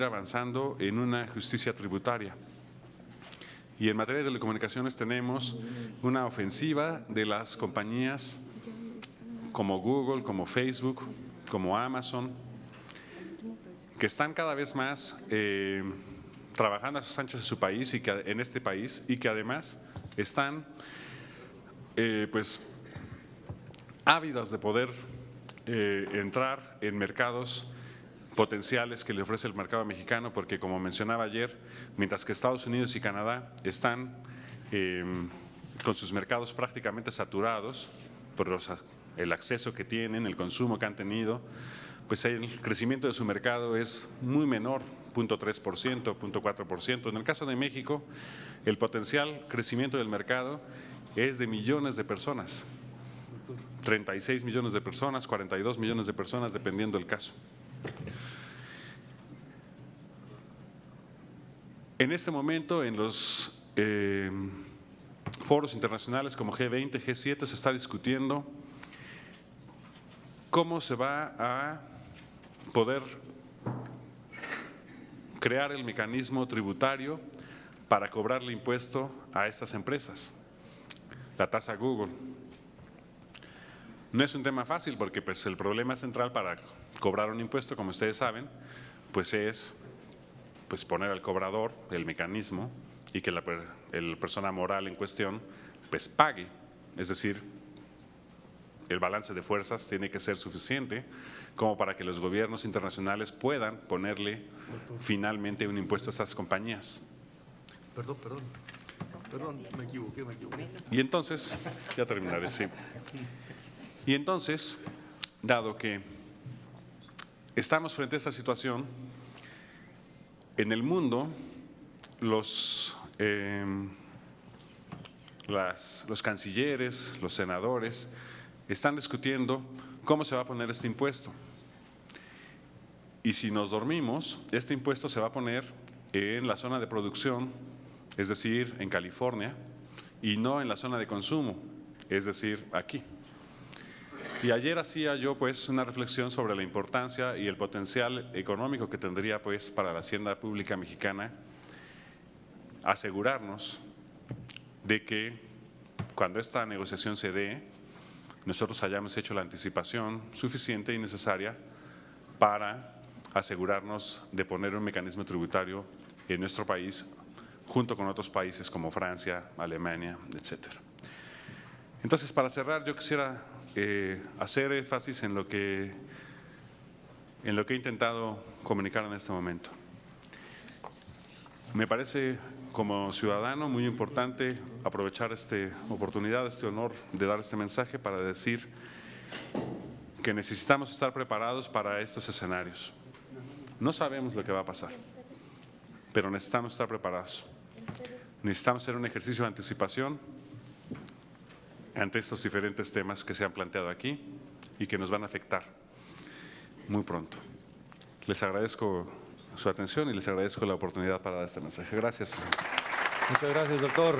avanzando en una justicia tributaria. Y en materia de telecomunicaciones tenemos una ofensiva de las compañías como Google, como Facebook, como Amazon, que están cada vez más trabajando a sus anchas en su país y que en este país, y que además están pues ávidas de poder entrar en mercados potenciales que le ofrece el mercado mexicano, porque como mencionaba ayer, mientras que Estados Unidos y Canadá están con sus mercados prácticamente saturados por el acceso que tienen, el consumo que han tenido, pues el crecimiento de su mercado es muy menor, 0.3%, 0.4%. En el caso de México, el potencial crecimiento del mercado es de millones de personas, 36 millones de personas, 42 millones de personas, dependiendo del caso. En este momento, en los foros internacionales como G20, G7, se está discutiendo cómo se va a poder crear el mecanismo tributario para cobrarle impuesto a estas empresas, la tasa Google. No es un tema fácil porque pues, el problema central para cobrar un impuesto, como ustedes saben, pues es poner al cobrador el mecanismo y que la persona moral en cuestión pues pague, es decir, el balance de fuerzas tiene que ser suficiente como para que los gobiernos internacionales puedan ponerle finalmente un impuesto a estas compañías. Perdón, me equivoqué. Y entonces, ya terminaré, sí. Y entonces, dado que estamos frente a esta situación, en el mundo los cancilleres, los senadores, están discutiendo cómo se va a poner este impuesto. Y si nos dormimos, este impuesto se va a poner en la zona de producción, es decir, en California, y no en la zona de consumo, es decir, aquí. Y ayer hacía yo pues una reflexión sobre la importancia y el potencial económico que tendría pues para la hacienda pública mexicana asegurarnos de que cuando esta negociación se dé, nosotros hayamos hecho la anticipación suficiente y necesaria para asegurarnos de poner un mecanismo tributario en nuestro país junto con otros países como Francia, Alemania, etcétera. Entonces, para cerrar, yo quisiera hacer énfasis en lo que he intentado comunicar en este momento. Me parece como ciudadano muy importante aprovechar esta oportunidad, este honor de dar este mensaje para decir que necesitamos estar preparados para estos escenarios. No sabemos lo que va a pasar, pero necesitamos estar preparados. Necesitamos hacer un ejercicio de anticipación ante estos diferentes temas que se han planteado aquí y que nos van a afectar muy pronto. Les agradezco su atención y les agradezco la oportunidad para dar este mensaje. Gracias. Muchas gracias, doctor.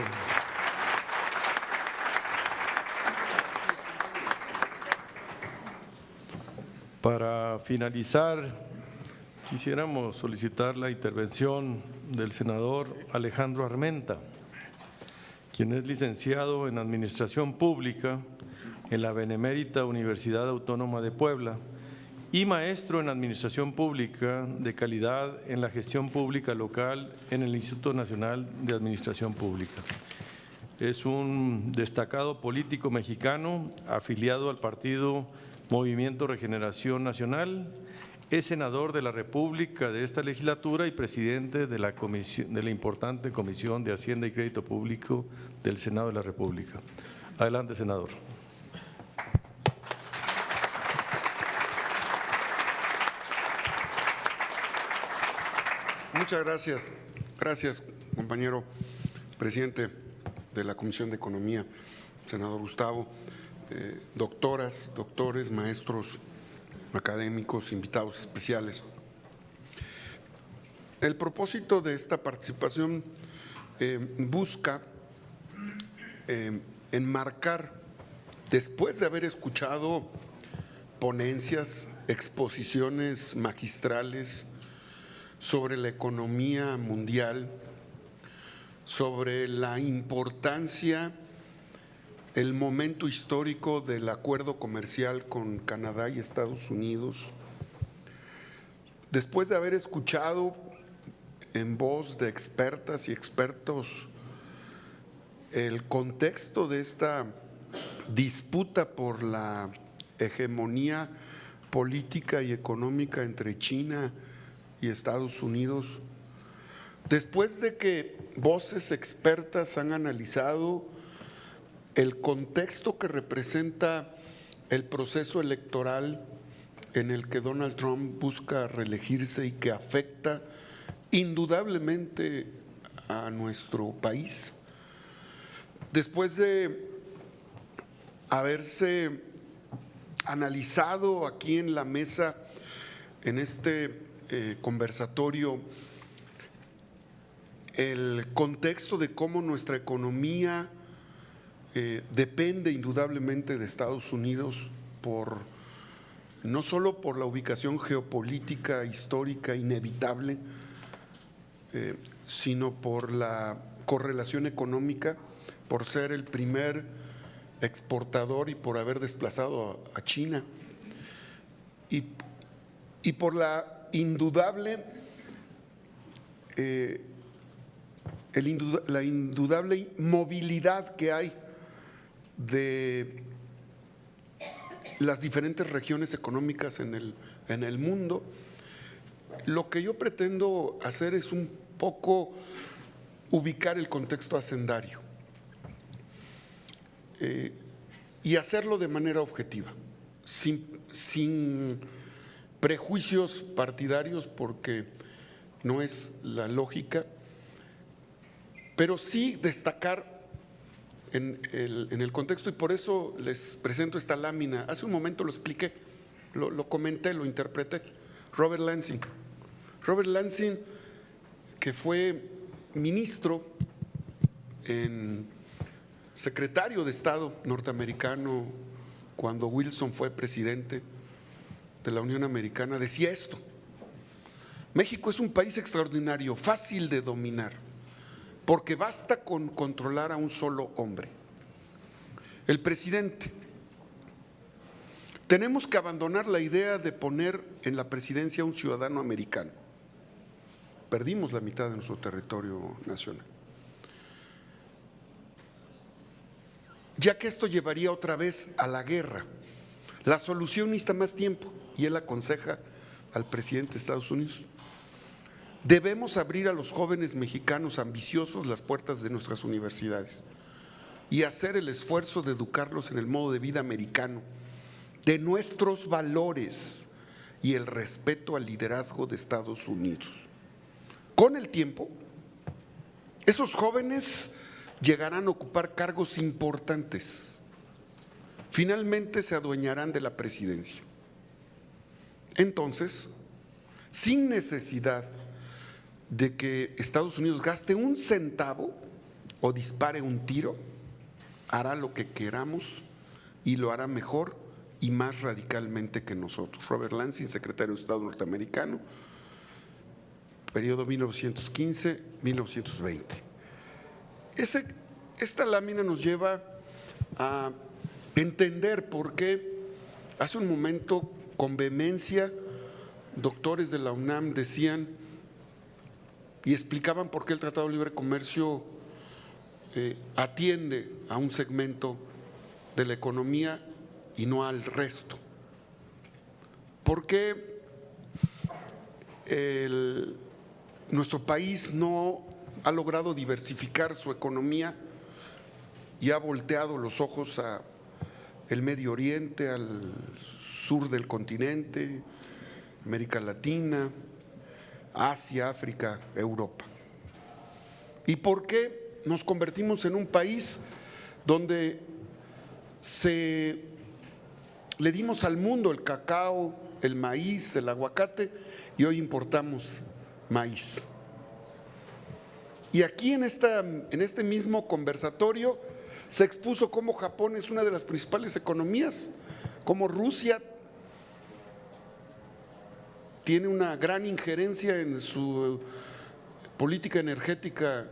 Para finalizar, quisiéramos solicitar la intervención del senador Alejandro Armenta, quien es licenciado en Administración Pública en la Benemérita Universidad Autónoma de Puebla y maestro en Administración Pública de Calidad en la Gestión Pública Local en el Instituto Nacional de Administración Pública. Es un destacado político mexicano afiliado al partido Movimiento Regeneración Nacional. Es senador de la República de esta legislatura y presidente de la importante Comisión de Hacienda y Crédito Público del Senado de la República. Adelante, senador. Muchas gracias. Gracias, compañero presidente de la Comisión de Economía, senador Gustavo, doctoras, doctores, maestros académicos, invitados especiales. El propósito de esta participación busca enmarcar, después de haber escuchado ponencias, exposiciones magistrales sobre la economía mundial, sobre la importancia, el momento histórico del acuerdo comercial con Canadá y Estados Unidos. Después de haber escuchado en voz de expertas y expertos el contexto de esta disputa por la hegemonía política y económica entre China y Estados Unidos, después de que voces expertas han analizado el contexto que representa el proceso electoral en el que Donald Trump busca reelegirse y que afecta indudablemente a nuestro país, después de haberse analizado aquí en la mesa, en este conversatorio, el contexto de cómo nuestra economía depende indudablemente de Estados Unidos, no solo por la ubicación geopolítica histórica inevitable, sino por la correlación económica, por ser el primer exportador y por haber desplazado a China, y por la indudable movilidad que hay de las diferentes regiones económicas en el mundo. Lo que yo pretendo hacer es un poco ubicar el contexto hacendario y hacerlo de manera objetiva, sin prejuicios partidarios, porque no es la lógica, pero sí destacar en el contexto, y por eso les presento esta lámina. Hace un momento lo expliqué, lo comenté, lo interpreté. Robert Lansing, que fue ministro, secretario de Estado norteamericano cuando Wilson fue presidente de la Unión Americana, decía esto: México es un país extraordinario, fácil de dominar, porque basta con controlar a un solo hombre, el presidente. Tenemos que abandonar la idea de poner en la presidencia a un ciudadano americano. Perdimos la mitad de nuestro territorio nacional, ya que esto llevaría otra vez a la guerra. La solución necesita más tiempo, y él aconseja al presidente de Estados Unidos: debemos abrir a los jóvenes mexicanos ambiciosos las puertas de nuestras universidades y hacer el esfuerzo de educarlos en el modo de vida americano, de nuestros valores y el respeto al liderazgo de Estados Unidos. Con el tiempo, esos jóvenes llegarán a ocupar cargos importantes. Finalmente se adueñarán de la presidencia. Entonces, sin necesidad de que Estados Unidos gaste un centavo o dispare un tiro, hará lo que queramos y lo hará mejor y más radicalmente que nosotros. Robert Lansing, secretario de Estado norteamericano, periodo 1915-1920. Esta lámina nos lleva a entender por qué hace un momento, con vehemencia, doctores de la UNAM decían y explicaban por qué el Tratado de Libre Comercio atiende a un segmento de la economía y no al resto. ¿Por qué nuestro país no ha logrado diversificar su economía y ha volteado los ojos a el Medio Oriente, al sur del continente, América Latina, Asia, África, Europa? ¿Y por qué nos convertimos en un país donde le dimos al mundo el cacao, el maíz, el aguacate, y hoy importamos maíz? Y aquí en este mismo conversatorio se expuso cómo Japón es una de las principales economías, cómo Rusia tiene una gran injerencia en su política energética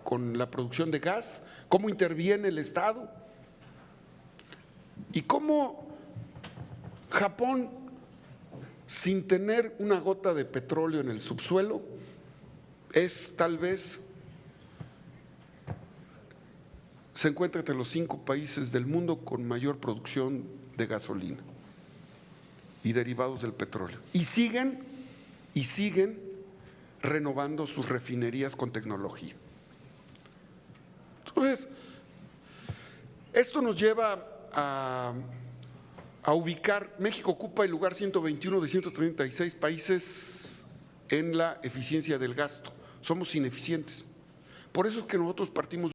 con la producción de gas, cómo interviene el Estado y cómo Japón, sin tener una gota de petróleo en el subsuelo, es tal vez, se encuentra entre los 5 países del mundo con mayor producción de gasolina y derivados del petróleo. Y siguen renovando sus refinerías con tecnología. Entonces, esto nos lleva a ubicar, México ocupa el lugar 121 de 136 países en la eficiencia del gasto. Somos ineficientes. Por eso es que nosotros partimos